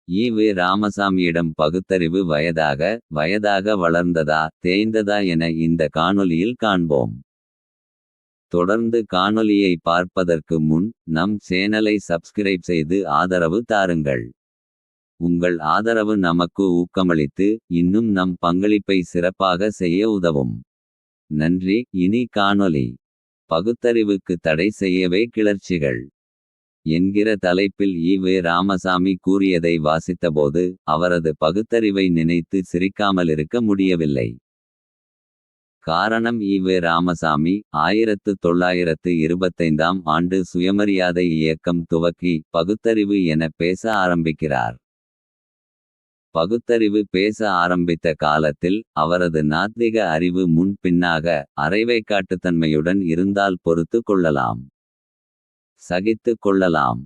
ஈ. ராமசாமியிடம் பகுத்தறிவு வயதாக வளர்ந்ததா தேய்ந்ததா என இந்த காணொளியில் காண்போம். தொடர்ந்து காணொளியை பார்ப்பதற்கு முன் நம் சேனலை சப்ஸ்கிரைப் செய்து ஆதரவு தாருங்கள். உங்கள் ஆதரவு நமக்கு ஊக்கமளித்து இன்னும் நம் பங்களிப்பை சிறப்பாக செய்ய உதவும். நன்றி. இனி காணொளி. பகுத்தறிவுக்கு தடை செய்யவே கிளர்ச்சிகள் என்கிற தலைப்பில் ஈ. ராமசாமி கூறியதை வாசித்தபோது அவரது பகுத்தறிவை நினைத்து சிரிக்காமலிருக்க முடியவில்லை. காரணம் ஈ. ராமசாமி 1925ஆம் ஆண்டு சுயமரியாதை இயக்கம் துவக்கி பகுத்தறிவு என பேச ஆரம்பிக்கிறார். பகுத்தறிவு பேச ஆரம்பித்த காலத்தில் அவரது நாத்திக அறிவு முன் பின்னாக அரைவைக்காட்டுத்தன்மையுடன் இருந்தால் பொறுத்து கொள்ளலாம், சகித்து கொள்ளலாம்.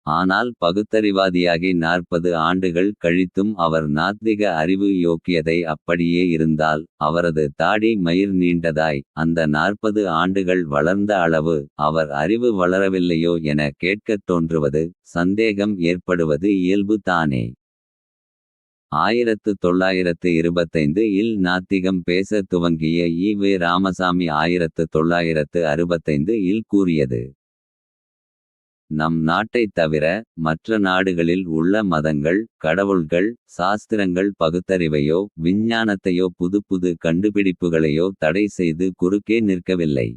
ஆனால் பகுத்தறிவாதியாகி 40 ஆண்டுகள் கழித்தும் அவர் நாத்திக அறிவு யோக்கியதை அப்படியே இருந்தால் அவரது தாடி மயிர் நீண்டதாய் அந்த 40 ஆண்டுகள் வளர்ந்த அளவு அவர் அறிவு வளரவில்லையோ என கேட்கத் தோன்றுவது, சந்தேகம் ஏற்படுவது இயல்பு தானே. 1925 இல் நாத்திகம் பேச துவங்கிய ஈ. ராமசாமி 1965 இல் கூறியது: நம் நாட்டைத் தவிர மற்ற நாடுகளில் உள்ள மதங்கள், கடவுள்கள், சாஸ்திரங்கள் பகுத்தறிவையோ விஞ்ஞானத்தையோ புது கண்டுபிடிப்புகளையோ தடை செய்து குறுக்கே நிற்கவில்லை.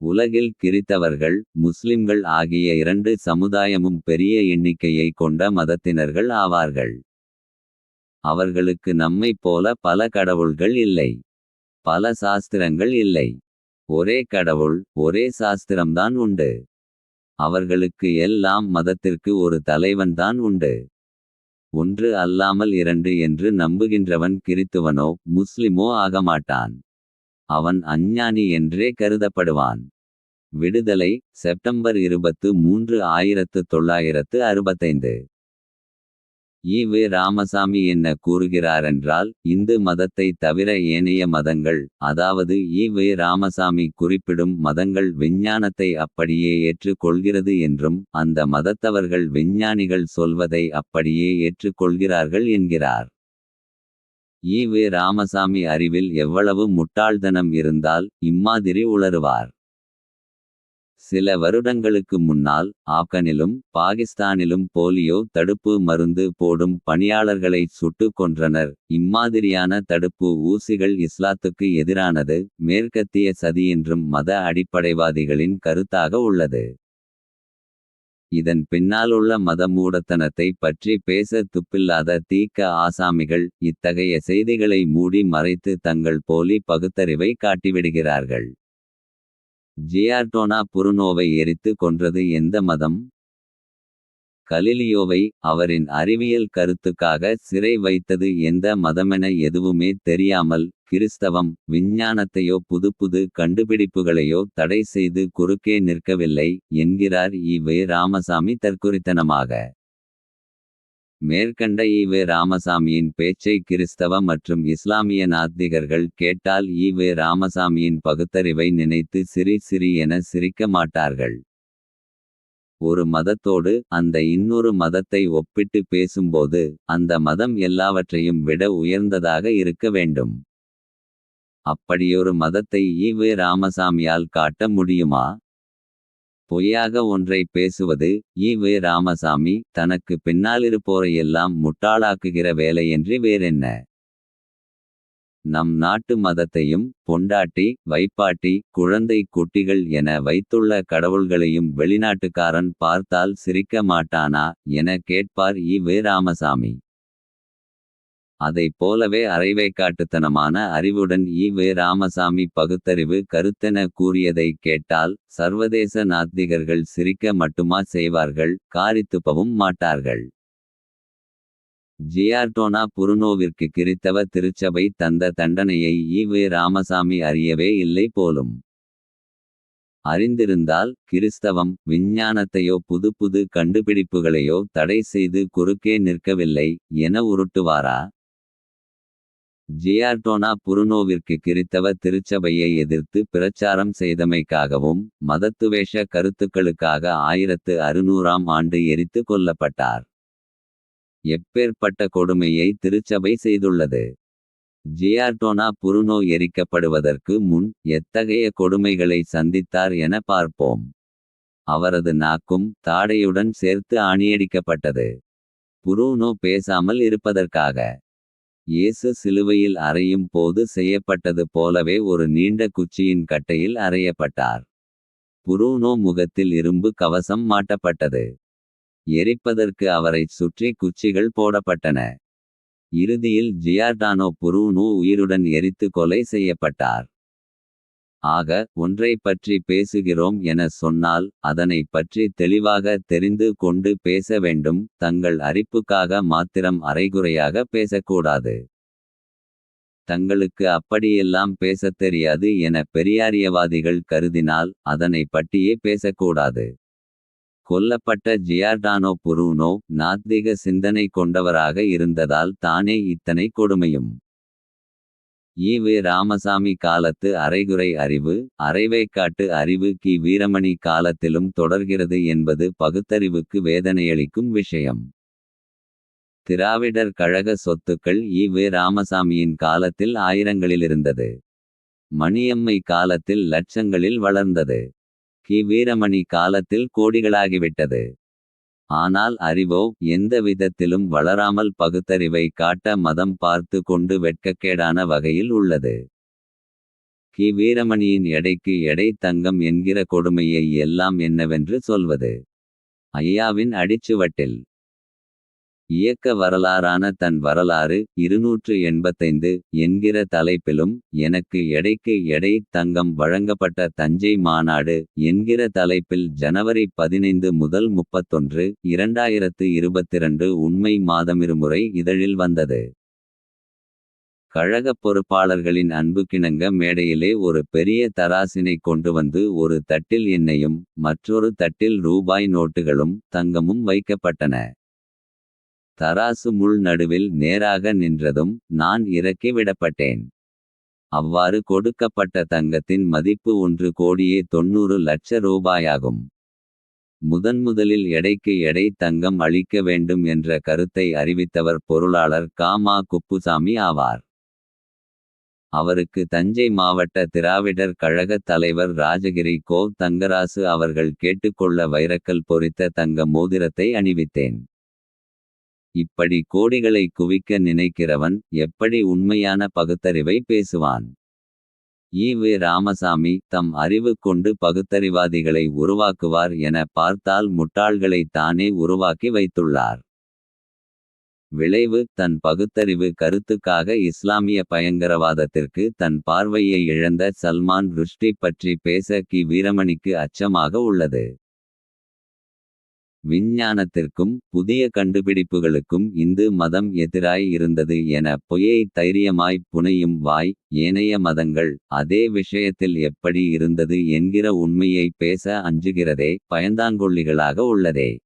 உலகில் கிறித்தவர்கள், முஸ்லிம்கள் ஆகிய 2 சமுதாயமும் பெரிய எண்ணிக்கையை கொண்ட மதத்தினர்கள் ஆவார்கள். அவர்களுக்கு நம்மைப் போல பல கடவுள்கள் இல்லை, பல சாஸ்திரங்கள் இல்லை. ஒரே கடவுள், ஒரே சாஸ்திரம்தான் உண்டு. அவர்களுக்கு எல்லாம் மதத்திற்கு ஒரு தலைவன்தான் உண்டு. ஒன்று அல்லாமல் 2 என்று நம்புகின்றவன் கிறித்துவனோ முஸ்லிமோ ஆகமாட்டான். அவன் அஞ்ஞானி என்றே கருதப்படுவான். விடுதலை, செப்டம்பர் 23, 1965. ஈ. ராமசாமி என்ன கூறுகிறாரென்றால், இந்து மதத்தை தவிர ஏனைய மதங்கள், அதாவது ஈ. ராமசாமி குறிப்பிடும் மதங்கள் விஞ்ஞானத்தை அப்படியே ஏற்றுக் கொள்கிறது என்றும் அந்த மதத்தவர்கள் விஞ்ஞானிகள் சொல்வதை அப்படியே ஏற்றுக் கொள்கிறார்கள் என்கிறார். ஈ. ராமசாமி அறிவில் எவ்வளவு முட்டாள்தனம் இருந்தால் இம்மாதிரி உளறுவார்? சில வருடங்களுக்கு முன்னால் ஆப்கனிலும் பாகிஸ்தானிலும் போலியோ தடுப்பு மருந்து போடும் பணியாளர்களை சுட்டு கொன்றனர். இம்மாதிரியான தடுப்பு ஊசிகள் இஸ்லாத்துக்கு எதிரானது, மேற்கத்திய சதியென்றும் மத அடிப்படைவாதிகளின் கருத்தாக உள்ளது. இதன் பின்னாலுள்ள மத மூடத்தனத்தை பற்றி பேச துப்பில்லாத தீக்க ஆசாமிகள் இத்தகைய செய்திகளை மூடி மறைத்து தங்கள் போலி பகுத்தறிவை காட்டிவிடுகிறார்கள். ஜியார்டோனா புருனோவை எரித்து கொன்றது எந்த மதம்? கலிலியோவை அவரின் அறிவியல் கருத்துக்காக சிறை வைத்தது எந்த மதமென எதுவுமே தெரியாமல் கிறிஸ்தவம் விஞ்ஞானத்தையோ புது கண்டுபிடிப்புகளையோ தடை செய்து குறுக்கே நிற்கவில்லை என்கிறார் ஈ. ராமசாமி தற்குறித்தனமாக. மேற்கண்ட ஈ. ராமசாமியின் பேச்சை கிறிஸ்தவ மற்றும் இஸ்லாமிய நாத்திகர்கள் கேட்டால் ஈ. ராமசாமியின் பகுத்தறிவை நினைத்து சிரி என சிரிக்க மாட்டார்கள். ஒரு மதத்தோடு அந்த இன்னொரு மதத்தை ஒப்பிட்டு பேசும்போது அந்த மதம் எல்லாவற்றையும் விட உயர்ந்ததாக இருக்க வேண்டும். அப்படியொரு மதத்தை ஈ. ராமசாமியால் காட்ட முடியுமா? பொய்யாக ஒன்றை பேசுவது ஈ. ராமசாமி தனக்கு பின்னாலிருப்போரையெல்லாம் முட்டாளாக்குகிற வேலையன்றி வேறென்ன? நம் நாட்டு மதத்தையும் பொண்டாட்டி, வைப்பாட்டி, குழந்தை குட்டிகள் என வைத்துள்ள கடவுள்களையும் வெளிநாட்டுக்காரன் பார்த்தால் சிரிக்க மாட்டானா என கேட்பார் ஈ. ராமசாமி. அதைப் போலவே அரைவைக்காட்டுத்தனமான அறிவுடன் ஈ. ராமசாமி பகுத்தறிவு கருத்தென கூறியதை கேட்டால் சர்வதேச நாத்திகர்கள் சிரிக்க மட்டுமா செய்வார்கள், காரித்துப்பவும் மாட்டார்கள். ஜியார்டோனா புருனோவிற்கு கிறித்தவ திருச்சபை தந்த தண்டனையை ஈ. ராமசாமி அறியவே இல்லை போலும். அறிந்திருந்தால் கிறிஸ்தவம் விஞ்ஞானத்தையோ புது கண்டுபிடிப்புகளையோ தடை செய்து குறுக்கே நிற்கவில்லை என உருட்டுவாரா? ஜியார்டோனா புருனோவிற்கு கிறித்தவ திருச்சபையை எதிர்த்து பிரச்சாரம் செய்தமைக்காகவும் மதத்துவேஷ கருத்துக்களுக்காக 1600ஆம் ஆண்டு எரித்து கொல்லப்பட்டார். எப்பேற்பட்ட கொடுமையை திருச்சபை செய்துள்ளது. ஜியார்டோனா புருனோ எரிக்கப்படுவதற்கு முன் எத்தகைய கொடுமைகளை சந்தித்தார் என பார்ப்போம். அவரது நாக்கும் தாடையுடன் சேர்த்து ஆணியடிக்கப்பட்டது. புருனோ பேசாமல் இருப்பதற்காக. இயேசு சிலுவையில் அறையும் போது செய்யப்பட்டது போலவே ஒரு நீண்ட குச்சியின் கட்டையில் அறையப்பட்டார். புருனோ முகத்தில் இரும்பு கவசம் மாட்டப்பட்டது. எரிப்பதற்கு அவரைச் சுற்றி குச்சிகள் போடப்பட்டன. இறுதியில் ஜியார்டானோ புருனோ உயிருடன் எரித்து கொலை செய்யப்பட்டார். ஆக ஒன்றைப் பற்றி பேசுகிறோம் என சொன்னால் அதனைப் பற்றி தெளிவாக தெரிந்து கொண்டு பேச வேண்டும். தங்கள் அரிப்புக்காக மாத்திரம் அரைகுறையாக பேசக்கூடாது. தங்களுக்கு அப்படியெல்லாம் பேசத் தெரியாது என பெரியாரியவாதிகள் கருதினால் அதனை பற்றியே பேசக்கூடாது. கொல்லப்பட்ட ஜியார்டானோ புருனோ நாத்திக சிந்தனை கொண்டவராக இருந்ததால் தானே இத்தனை கொடுமையும். ஈ.வே. ராமசாமி காலத்து அரைகுறை அறிவு அரைவேக்காட்டு அறிவு கி. வீரமணி காலத்திலும் தொடர்கிறது என்பது பகுத்தறிவுக்கு வேதனையளிக்கும் விஷயம். திராவிடர் கழக சொத்துக்கள் ஈ.வே. ராமசாமியின் காலத்தில் ஆயிரங்களிலிருந்தது. மணியம்மை காலத்தில் லட்சங்களில் வளர்ந்தது. கி. வீரமணி காலத்தில் கோடிகளாகிவிட்டது. ஆனால் அறிவோ எந்த விதத்திலும் வளராமல் பகுத்தறிவை காட்ட மதம் பார்த்து கொண்டு வெட்கக்கேடான வகையில் உள்ளது. கி. வீரமணியின் எடைக்கு எடை தங்கம் என்கிற கொடுமையை எல்லாம் என்னவென்று சொல்வது. ஐயாவின் அடிச்சுவட்டில் இயக்க வரலாறான தன் வரலாறு 285 என்கிற தலைப்பிலும் எனக்கு எடைக்கு எடை தங்கம் வழங்கப்பட்ட தஞ்சை மாநாடு என்கிற தலைப்பில் ஜனவரி 15 முதல் 31, 2022 உண்மை மாதமிருமுறை இதழில் வந்தது. கழகப் பொறுப்பாளர்களின் அன்புக்கிணங்க மேடையிலே ஒரு பெரிய தராசினை கொண்டு வந்து ஒரு தட்டில் எண்ணெயும் மற்றொரு தட்டில் ரூபாய் நோட்டுகளும் தங்கமும் வைக்கப்பட்டன. தராசு முள் நடுவில் நேராக நின்றதும் நான் இறக்கி விடப்பட்டேன். அவ்வாறு கொடுக்கப்பட்ட தங்கத்தின் மதிப்பு 1,90,00,000 ரூபாயாகும். முதன்முதலில் எடைக்கு எடை தங்கம் அளிக்க வேண்டும் என்ற கருத்தை அறிவித்தவர் பொருளாளர் கா.மா. குப்புசாமி ஆவார். அவருக்கு தஞ்சை மாவட்ட திராவிடர் கழகத் தலைவர் ராஜகிரி கோ. தங்கராசு அவர்கள் கேட்டுக்கொள்ள வைரக்கல் பொறித்த தங்க மோதிரத்தை அணிவித்தேன். இப்படி கோடிகளை குவிக்க நினைக்கிறவன் எப்படி உண்மையான பகுத்தறிவை பேசுவான்? ஈ.வே. ராமசாமி தம் அறிவு கொண்டு பகுத்தறிவாதிகளை உருவாக்குவார் என பார்த்தால் முட்டாள்களை தானே உருவாக்கி வைத்துள்ளார். விளைவு தன் பகுத்தறிவு கருத்துக்காக இஸ்லாமிய பயங்கரவாதத்திற்கு தன் பார்வையை இழந்த சல்மான் ருஷ்டி பற்றி பேச கி. வீரமணிக்கு அச்சமாக உள்ளது. விஞ்ஞானத்திற்கும் புதிய கண்டுபிடிப்புகளுக்கும் இந்து மதம் எதிராய் இருந்தது என பொய்யை தைரியமாய் புனையும் வாய் ஏனைய மதங்கள் அதே விஷயத்தில் எப்படி இருந்தது என்கிற உண்மையை பேச அஞ்சுகிறதே பயந்தாங்கொள்ளிகளாக உள்ளதே.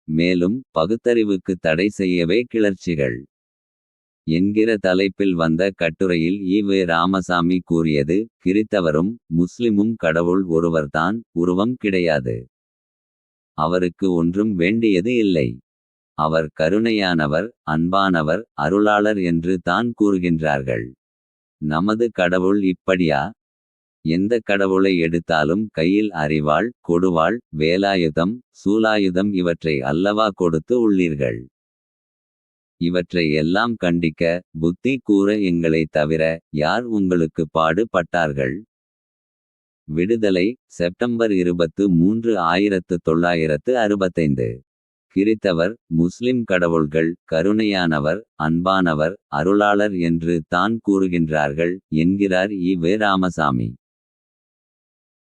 மேலும் பகுத்தறிவுக்கு தடை செய்யவே கிளர்ச்சிகள் என்கிற தலைப்பில் வந்த கட்டுரையில் ஈ.வே. ராமசாமி கூறியது கிறித்தவரும் முஸ்லிமும் கடவுள் ஒருவர்தான், உருவம் கிடையாது. அவருக்கு ஒன்றும் வேண்டியது இல்லை. அவர் கருணையானவர், அன்பானவர், அருளாளர் என்று தான் கூறுகின்றார்கள். நமது கடவுள் இப்படியா? எந்த கடவுளை எடுத்தாலும் கையில் அரிவாள், கொடுவாள், வேலாயுதம், சூலாயுதம் இவற்றை அல்லவா கொடுத்து உள்ளீர்கள். இவற்றை எல்லாம் கண்டிக்க புத்தி கூற எங்களை தவிர யார் உங்களுக்கு பாடு பட்டார்கள்? விடுதலை செப்டம்பர் 23, 1965. கிறித்தவர் முஸ்லிம் கடவுள்கள் கருணையானவர், அன்பானவர், அருளாளர் என்று தான் கூறுகின்றார்கள் என்கிறார் ஈ.வே. ராமசாமி.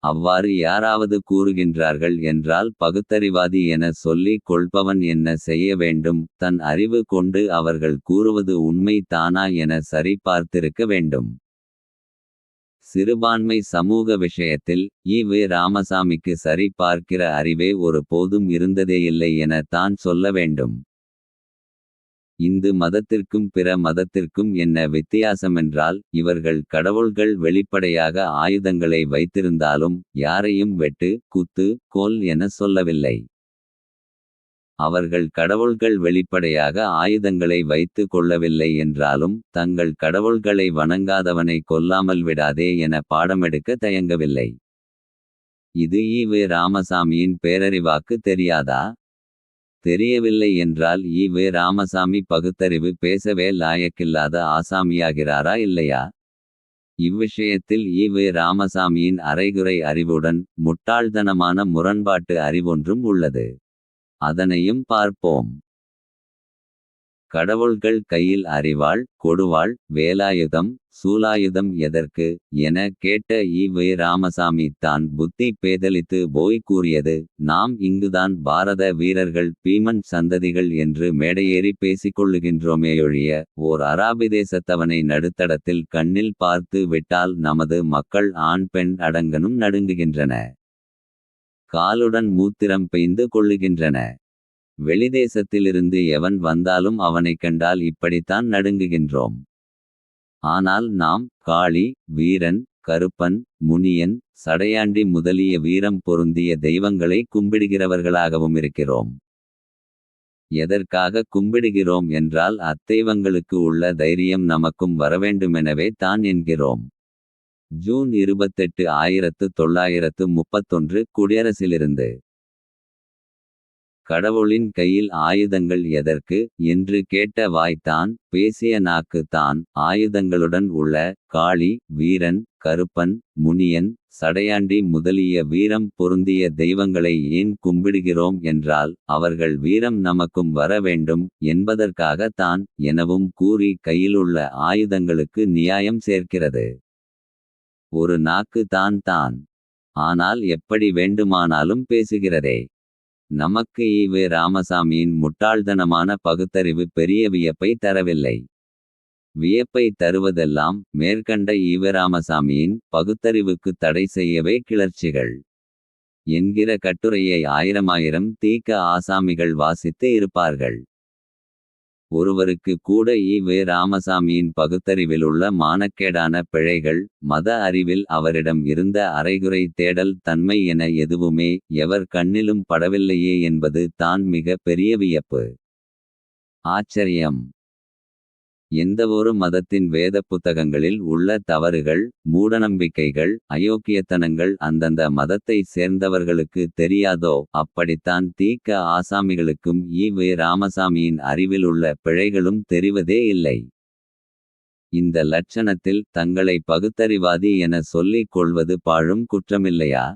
அவ்வாறு யாராவது கூறுகின்றார்கள் என்றால் பகுத்தறிவாதி என சொல்லிக் கொள்பவன் என்ன செய்ய வேண்டும்? தன் அறிவு கொண்டு அவர்கள் கூறுவது உண்மை தானா என சரி பார்த்திருக்க வேண்டும். சிறுபான்மை சமூக விஷயத்தில் ஈ.வே. ராமசாமிக்கு சரி பார்க்கிற அறிவே ஒரு போதும் இருந்ததேயில்லை என தான் சொல்ல வேண்டும். இந்து மதத்திற்கும் பிற மதத்திற்கும் என்ன வித்தியாசமென்றால் இவர்கள் கடவுள்கள் வெளிப்படையாக ஆயுதங்களை வைத்திருந்தாலும் யாரையும் வெட்டு, குத்து, கொல் என சொல்லவில்லை. அவர்கள் கடவுள்கள் வெளிப்படையாக ஆயுதங்களை வைத்து கொள்ளவில்லை என்றாலும் தங்கள் கடவுள்களை வணங்காதவனை கொல்லாமல் விடாதே என பாடமெடுக்க தயங்கவில்லை. இது ஈ.வே. ராமசாமியின் பேரறிவாக்கு தெரியாதா? தெரியவில்லை என்றால் ஈ.வே. ராமசாமி பகுத்தறிவு பேசவே லாயக்கில்லாத ஆசாமியாகிறாரா இல்லையா? இவ்விஷயத்தில் ஈ.வே. ராமசாமியின் அரைகுறை அறிவுடன் முட்டாள்தனமான முரண்பாட்டு அறிவொன்றும் உள்ளது. அதனையும் பார்ப்போம். கடவுள்கள் கையில் அரிவாள் கொடுவாள் வேலாயுதம் சூலாயுதம் எதற்கு என கேட்ட ஈ.வே. ராமசாமி தான் புத்தி பேதலித்து போய் கூறியது, நாம் இங்குதான் பாரத வீரர்கள் பீமன் சந்ததிகள் என்று மேடையேறி பேசிக்கொள்ளுகின்றோமேயொழிய ஓர் அராபிதேசத்தவனை நடுத்தடத்தில் கண்ணில் பார்த்து விட்டால் நமது மக்கள் ஆண் பெண் அடங்கனும் நடுங்குகின்றன. காலுடன் மூத்திரம் பெய்ந்து கொள்ளுகின்றன. வெளிதேசத்திலிருந்து எவன் வந்தாலும் அவனைக் கண்டால் இப்படித்தான் நடுங்குகின்றோம். ஆனால் நாம் காளி வீரன் கருப்பன் முனியன் சடையாண்டி முதலிய வீரம் பொருந்திய தெய்வங்களை கும்பிடுகிறவர்களாகவும் இருக்கிறோம். எதற்காக கும்பிடுகிறோம் என்றால் அத்தெய்வங்களுக்கு உள்ள தைரியம் நமக்கும் வரவேண்டுமெனவே தான் என்கிறோம். ஜூன் 28, 1931 குடியரசிலிருந்து. கடவுளின் கையில் ஆயுதங்கள் எதற்கு என்று கேட்ட வாய்த்தான் பேசிய நாக்கு தான் ஆயுதங்களுடன் உள்ள காளி வீரன் கருப்பன் முனியன் சடையாண்டி முதலிய வீரம் பொருந்திய தெய்வங்களை ஏன் கும்பிடுகிறோம் என்றால் அவர்கள் வீரம் நமக்கும் வர வேண்டும் என்பதற்காக தான் எனவும் கூறி கையிலுள்ள ஆயுதங்களுக்கு நியாயம் சேர்க்கிறது. ஒரு நாக்கு தான். ஆனால் எப்படி வேண்டுமானாலும் பேசுகிறதே. நமக்கு ஈ.வே. ராமசாமியின் முட்டாள்தனமான பகுத்தறிவு பெரிய வியப்பை தரவில்லை. வியப்பை தருவதெல்லாம் மேற்கண்ட ஈ.வே. ராமசாமியின் பகுத்தறிவுக்கு தடை செய்யவே கிளர்ச்சிகள் என்கிற கட்டுரையை ஆயிரமாயிரம் தீக்க ஆசாமிகள் வாசித்து இருப்பார்கள். ஒருவருக்கு கூட ஈ.வே. ராமசாமியின் பகுத்தறிவிலுள்ள மானக்கேடான பிழைகள் மத அறிவில் அவரிடம் இருந்த அரைகுறை தேடல் தன்மை என எதுவுமே எவர் கண்ணிலும் படவில்லையே என்பது தான் மிக பெரிய வியப்பு. ஆச்சரியம். எந்தவொரு மதத்தின் வேத புத்தகங்களில் உள்ள தவறுகள் மூடநம்பிக்கைகள் அயோக்கியத்தனங்கள் அந்தந்த மதத்தை சேர்ந்தவர்களுக்கு தெரியாதோ அப்படித்தான் தீக்க ஆசாமிகளுக்கும் ஈ.வே. ராமசாமியின் அறிவிலுள்ள பிழைகளும் தெரிவதே இல்லை. இந்த லட்சணத்தில் தங்களை பகுத்தறிவாதி என சொல்லிக் கொள்வது பாழும் குற்றமில்லையா?